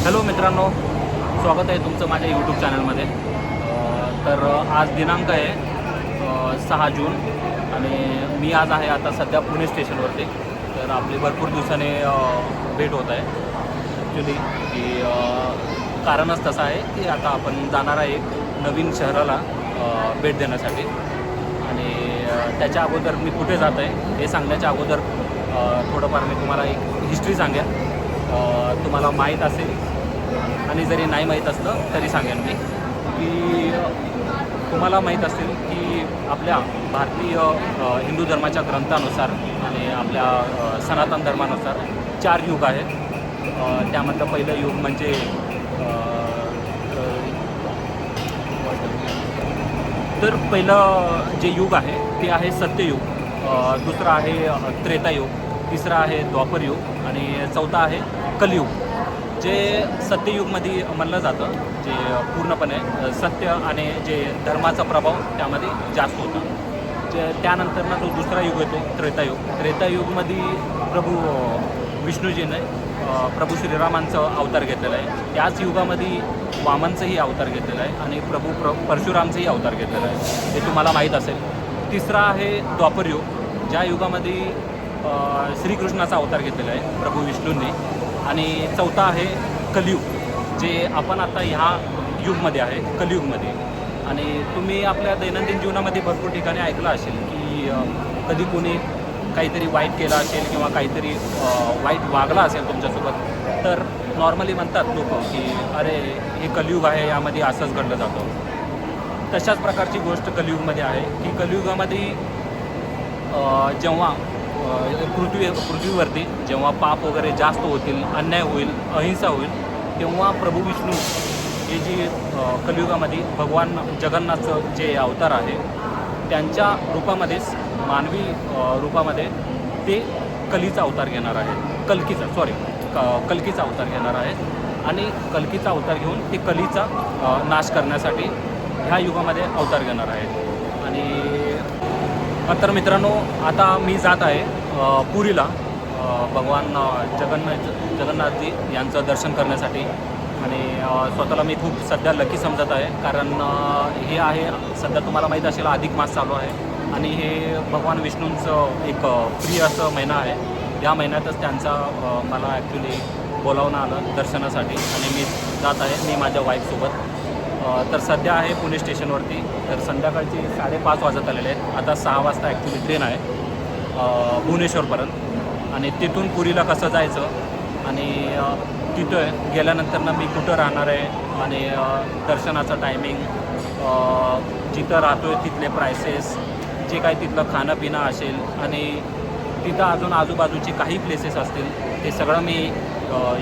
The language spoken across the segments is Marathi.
हॅलो मित्रांनो, स्वागत आहे तुमचं माझ्या यूट्यूब चॅनलमध्ये। तर आज दिनांक आहे 6 जून आणि मी आज आहे आता सध्या पुणे स्टेशनवरती। तर आपली भरपूर दिवसाने भेट होत आहे ॲक्च्युली की कारणच तसं आहे की आता आपण जाणार आहे एक नवीन शहराला भेट देण्यासाठी आणि त्याच्या अगोदर मी कुठे जात आहे हे सांगण्याच्या अगोदर थोडंफार मी तुम्हाला एक हिस्ट्री सांगेन। तुम्हाला माहीत असेल आणि जरी नाही माहीत असलं तरी सांगेन मी की तुम्हाला माहीत असेल की आपल्या भारतीय हिंदू धर्माच्या ग्रंथानुसार आणि आपल्या सनातन धर्मानुसार 4 युग आहेत। त्यामधलं पहिलं युग म्हणजे तर पहिलं जे युग आहे ते आहे सत्ययुग, दुसरं आहे त्रेतायुग, तिसरं आहे द्वापरयुग आणि चौथा आहे कलियुग। जे सत्ययुगमध्ये म्हणलं जातं जे पूर्णपणे सत्य आणि जे धर्माचा प्रभाव त्यामध्ये जास्त होता। जे त्यानंतरनं जो दुसरा युग येतो त्रेतायुगमध्ये प्रभू विष्णूजीने प्रभू श्रीरामांचं अवतार घेतलेलं आहे। त्याच युगामध्ये वामनचंही अवतार घेतलेलं आहे आणि प्रभू परशुरामचंही अवतार घेतलेलं आहे, हे तुम्हाला माहीत असेल। तिसरा आहे द्वापरयुग, ज्या युगामध्ये श्रीकृष्णाचा अवतार घेतलेला आहे प्रभू विष्णूंनी आणि चौथा आहे कलियुग, जे आपण आता ह्या युगमध्ये आहे कलियुगमध्ये। आणि तुम्ही आपल्या दैनंदिन जीवनामध्ये भरपूर ठिकाणी ऐकलं असेल की कधी कोणी काहीतरी वाईट केलं असेल किंवा काहीतरी वाईट वागला असेल तुमच्यासोबत तर नॉर्मली म्हणतात लोक की अरे हे कलियुग आहे, यामध्ये असंच घडलं जातं। तशाच प्रकारची गोष्ट कलियुगमध्ये आहे की कलियुगामध्ये जेव्हा पृथ्वीवरती जेव्हा पाप वगैरे जास्त होतील, अन्याय होईल, अहिंसा होईल, तेव्हा प्रभू विष्णू हे जी कलियुगामध्ये भगवान जगन्नाथचं जे अवतार आहे त्यांच्या रूपामध्येच मानवी रूपामध्ये ते कलीचा अवतार घेणार आहेत, कल्कीचा अवतार घेणार आहेत आणि कल्कीचा अवतार घेऊन ते कलीचा नाश करण्यासाठी ह्या युगामध्ये अवतार घेणार आहेत। आणि तर मित्रांनो, आता मी जात आहे पुरीला भगवान जगन्नाथजी यांचं दर्शन करण्यासाठी आणि स्वतःला मी खूप सध्या लकी समजत आहे, कारण हे आहे सध्या तुम्हाला माहीत असेल अधिक मास चालू आहे आणि हे भगवान विष्णूंचं एक प्रिय असं महिना आहे। या महिन्यातच त्यांचा मला ॲक्च्युली बोलावणं आलं दर्शनासाठी आणि मी जात आहे, मी माझ्या वाईफसोबत। तर सध्या आहे पुणे स्टेशनवरती, तर संध्याकाळची 5:30 वाजत आलेले आहेत। आता 6 वाजता ॲक्च्युली ट्रेन आहे भुवनेश्वरपर्यंत आणि तिथून पुरीला कसं जायचं आणि तिथं गेल्यानंतरनं मी कुठं राहणार आहे आणि दर्शनाचं टायमिंग, जिथं राहतो आहे तिथले प्रायसेस, जे काही तिथलं खाणं पिणं असेल आणि तिथं अजून आजूबाजूचे काही प्लेसेस असतील ते सगळं मी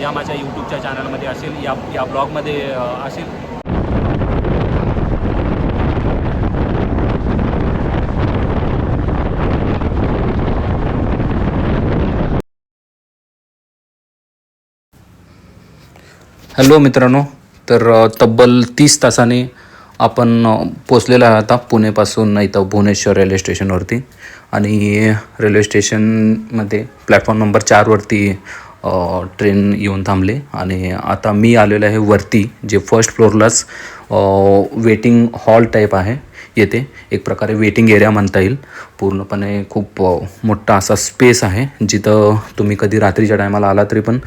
या माझ्या यूट्यूबच्या चॅनलमध्ये असेल, या ब्लॉगमध्ये असेल। हॅलो मित्रांनो, तर तब्बल 30 तासाने आपण पोचलेलो आहे आता पुणेपासून इथं भुवनेश्वर रेल्वे स्टेशनवरती आणि रेल्वे स्टेशनमध्ये प्लॅटफॉर्म नंबर 4वरती ट्रेन येऊन थांबले आणि आता मी आलेलो आहे वरती, जे फर्स्ट फ्लोअरलाच वेटिंग हॉल टाईप आहे। येथे एक प्रकारे वेटिंग एरिया म्हणता येईल। पूर्णपणे खूप मोठा असा स्पेस आहे, जिथं तुम्ही कधी रात्रीच्या टायमाला आला तरी पण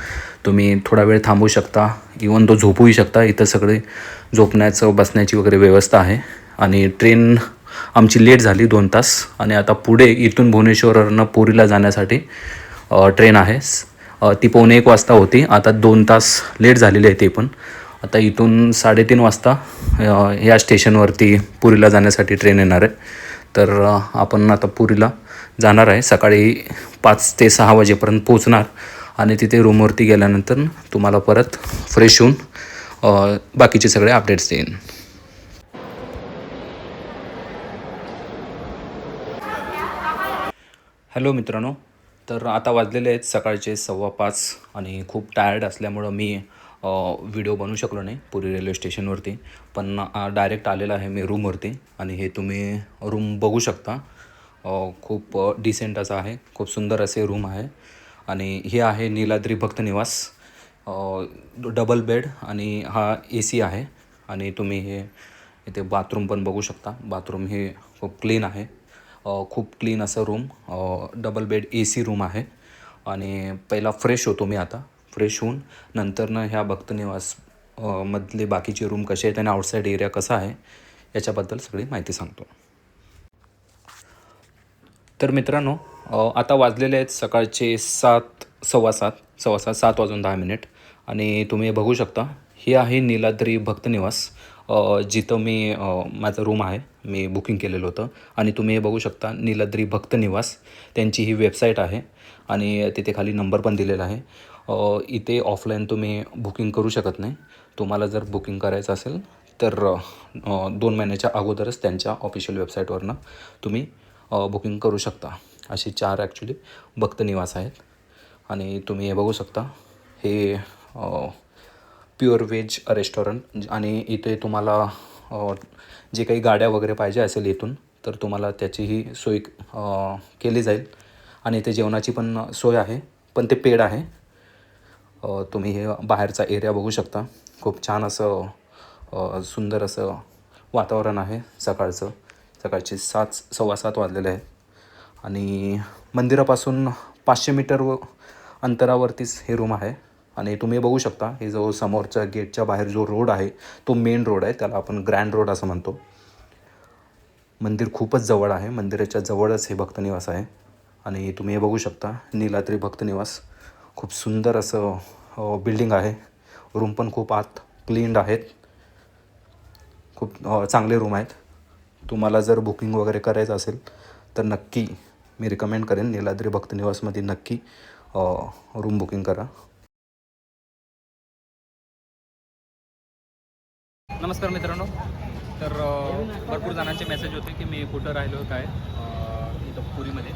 तुम्ही थोडा वेळ थांबू शकता, इवन तो झोपूही शकता। इथं सगळे झोपण्याचं बसण्याची वगैरे व्यवस्था आहे आणि ट्रेन आमची लेट झाली 2 तास आणि आता पुढे इथून भुवनेश्वरवरनं पुरीला जाण्यासाठी ट्रेन आहे। ती 1:15 वाजता होती, आता 2 तास लेट झालेली आहे ते पण। आता इथून 3:30 वाजता या स्टेशनवरती पुरीला जाण्यासाठी ट्रेन येणार आहे। तर आपण आता पुरीला जाणार आहे, सकाळी 5 ते 6 वाजेपर्यंत पोचणार आणि तिथे रूमवरती गेल्यानंतर तुम्हाला परत फ्रेश होऊन बाकीचे सगळे अपडेट्स देईन। हॅलो मित्रांनो, तर आता वाजलेले आहेत सकाळचे 5:15 आणि खूप टायर्ड असल्यामुळं मी व्हिडिओ बनवू शकलो नाही पुरी रेल्वे स्टेशनवरती, पण डायरेक्ट आलेला आहे मी रूमवरती आणि हे तुम्ही रूम बघू शकता। खूप डिसेंट असं आहे, खूप सुंदर असे रूम आहे आणि हे आहे नीलाद्री भक्त निवास। डबल बेड आणि हा AC आहे. आणि तुम्ही हे इथे बाथरूम पण बघू शकता. बाथरूम हे खूप क्लीन आहे. खूप क्लीन असं room, double bed AC room आहे. आणि पहिला फ्रेश होतो मी आता. फ्रेश होऊन नंतरनं ह्या भक्तनिवास मधले बाकीचे रूम कसे आहेत आणि आउटसाईड एरिया कसा आहे याच्याबद्दल सगळी माहिती सांगतो. तर मित्रांनो, आता वाजलेले आहेत सकाळचे 7 वाजून 10 मिनिट. आणि तुम्ही बघू शकता हे आहे नीलाद्री भक्तनिवास, जिथं मी माझं रूम आहे मी बुकिंग केलेलं होतं. आणि तुम्ही हे बघू शकता नीलाद्री भक्तनिवास, त्यांची ही वेबसाईट आहे आणि तिथे खाली नंबर पण दिलेला आहे. इथे ऑफलाईन तुम्ही बुकिंग करू शकत नाही. तुम्हाला जर बुकिंग करायचं असेल तर 2 महिन्याच्या अगोदरच त्यांच्या ऑफिशियल वेबसाईटवरनं तुम्ही बुकिंग करू शकता. असे 4 ॲक्च्युली भक्तनिवास आहेत. आणि तुम्ही हे बघू शकता हे प्युअर व्हेज रेस्टॉरंट. आणि इथे तुम्हाला जे काही गाड्या वगैरे पाहिजे असेल इथून तर तुम्हाला त्याचीही सोय केली जाईल. आणि इथे जेवणाची पण सोय आहे, पण ते पेड आहे. तुम्ही हे बाहेरचा एरिया बघू शकता. खूप छान असं सुंदर असं वातावरण आहे. सकाळचे 7:15 वाजलेले आहेत. आणि मंदिरापासून 500 मीटर अंतरावरतीच हे रूम आहे. आणि तुम्ही बघू शकता हे जो समोरच्या गेटच्या बाहेर जो रोड आहे तो मेन रोड आहे, त्याला आपण ग्रँड रोड असं म्हणतो. मंदिर खूपच जवळ आहे. मंदिराच्या जवळच हे भक्तनिवास आहे. आणि तुम्ही हे बघू शकता नीलाद्री भक्तनिवास. खूप सुंदर असं बिल्डिंग आहे. रूम पण खूप आत क्लीन्ड आहेत. खूप चांगले रूम आहेत. तुम्हाला जर बुकिंग वगैरे करायचं असेल तर नक्की मी रिकमेंड करेन नीलाद्री भक्तनिवासमध्ये नक्की रूम बुकिंग करा. नमस्कार मित्रांनो. तर भरपूर जणांचे मेसेज होते की मी कुठं राहिलो काय इथं पुरीमध्ये.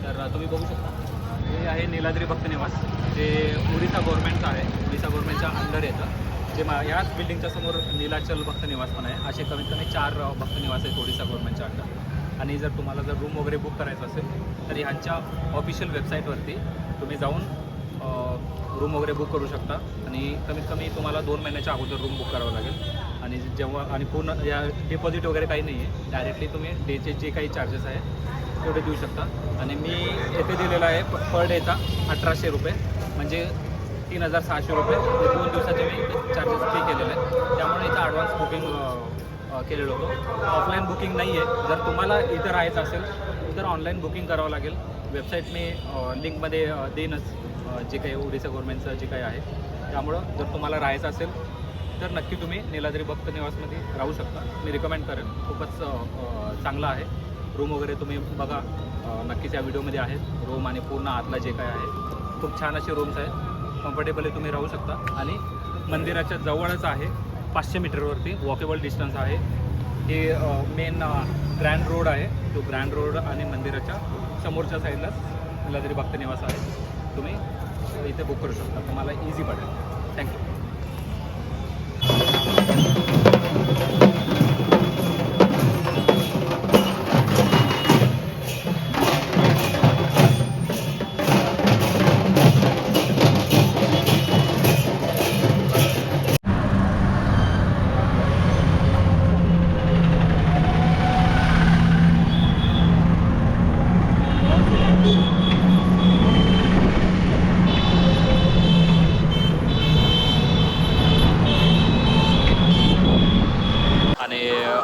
तर तुम्ही बघू शकता हे आहे नीलाद्री भक्तनिवास, जे ओरिसा गव्हर्नमेंटचं आहे. ओरिसा गव्हर्नमेंटच्या अंडर येतं. जे याच बिल्डिंगच्या समोर नीलाचल भक्तनिवास पण आहे. असे कमीत कमी 4 भक्तनिवास आहेत ओरिसा गव्हर्नमेंटच्या अंडर. आणि जर तुम्हाला जर रूम वगैरे बुक करायचं असेल तर ह्यांच्या ऑफिशियल वेबसाईटवरती तुम्ही जाऊन रूम वगैरे बुक करू शकता. आणि कमीत कमी तुम्हाला 2 महिन्याच्या अगोदर रूम बुक करावं लागेल. आणि जेव्हा आणि पूर्ण या डिपॉझिट वगैरे काही नाही आहे. डायरेक्टली तुम्ही डेचे जे काही चार्जेस आहे तेवढे देऊ शकता. आणि मी येथे दिलेला आहे पर डेचा 1800 रुपये, म्हणजे 3600 रुपये. 2 दिवसाचे मी चार्जेस पे केलेले आहे. त्यामुळे इथं ॲडव्हान्स बुकिंग केलेलं होतं. ऑफलाईन बुकिंग नाही आहे. जर तुम्हाला इथं राहायचं असेल तर ऑनलाईन बुकिंग करावं लागेल. वेबसाईट मी लिंकमध्ये देईनच, जे काही ओरिसा गव्हर्नमेंटचं जे काही आहे. त्यामुळं जर तुम्हाला राहायचं असेल तर नक्की तुम्ही नीलाद्री भक्तनिवासमध्ये राहू शकता. मी रिकमेंड करेन. खूपच चांगलं आहे. रूम वगैरे तुम्ही बघा, नक्कीच या व्हिडिओमध्ये आहेत रूम. आणि पूर्ण आतला जे काय आहे खूप छान असे रूम्स आहेत. कम्फर्टेबली तुम्ही राहू शकता. आणि मंदिराच्या जवळच आहे, 500 मीटरवरती वॉकेबल डिस्टन्स आहे. हे मेन ग्रँड रोड आहे. तो ग्रँड रोड आणि मंदिराच्या समोरच्या साईडलाच नीलाद्री भक्तनिवास आहे. तुम्ही इथे बुक करू शकता. तुम्हाला इझी पडेल. थँक्यू.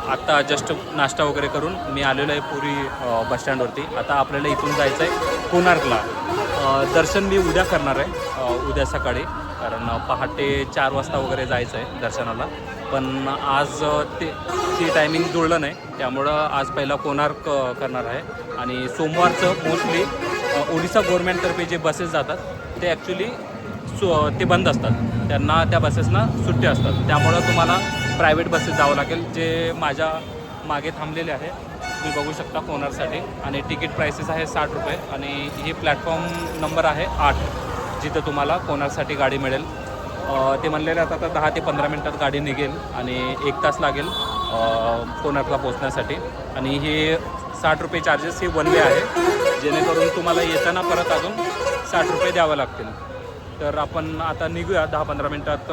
आत्ता जस्ट नाश्ता वगैरे करून मी आलेलो आहे पुरी बसस्टँडवरती. आता आपल्याला इथून जायचं आहे कोणार्कला. दर्शन मी उद्या करणार आहे, उद्या सकाळी, कारण पहाटे 4 वाजता वगैरे जायचं आहे दर्शनाला. पण आज ते टायमिंग जुळलं नाही, त्यामुळं आज पहिला कोणार्क करणार आहे. आणि सोमवारचं मोस्टली ओरिसा गव्हर्नमेंटतर्फे जे बसेस जातात ते ॲक्च्युली ते बंद असतात. त्यांना त्या बसेसना सुट्टी असतात. त्यामुळं तुम्हाला प्रायव्हेट बसेस जावं लागेल, जे माझ्या मागे थांबलेले आहे. तुम्ही बघू शकता कोणार्कसाठी. आणि तिकीट प्राइसेस आहे 60 रुपये. आणि हे प्लॅटफॉर्म नंबर आहे 8, जिथं तुम्हाला कोणार्कसाठी गाडी मिळेल. ते म्हणलेले आता 10 ते 15 मिनटात गाडी निघेल आणि 1 तास लागेल कोणार्कला पोहोचण्यासाठी. आणि हे 60 रुपये चार्जेस हे वन वे आहे, जेणेकरून तुम्हाला येताना परत अजून 60 रुपये द्यावं लागतील. तर आपण आता निघूया 10-15 मिनटात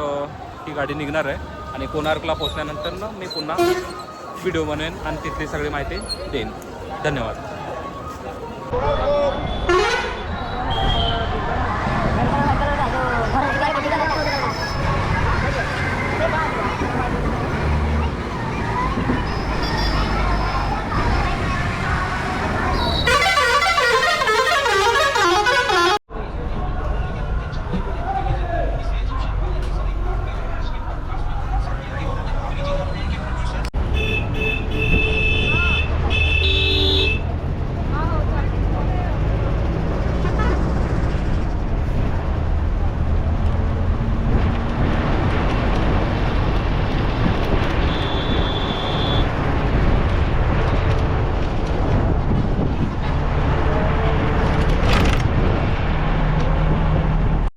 ही गाडी निघणार आहे आणि कोणार्कला पोहोचल्यानंतर ना मी पुन्हा व्हिडिओ बनवेन आणि तिथली सगळी माहिती देईन. धन्यवाद.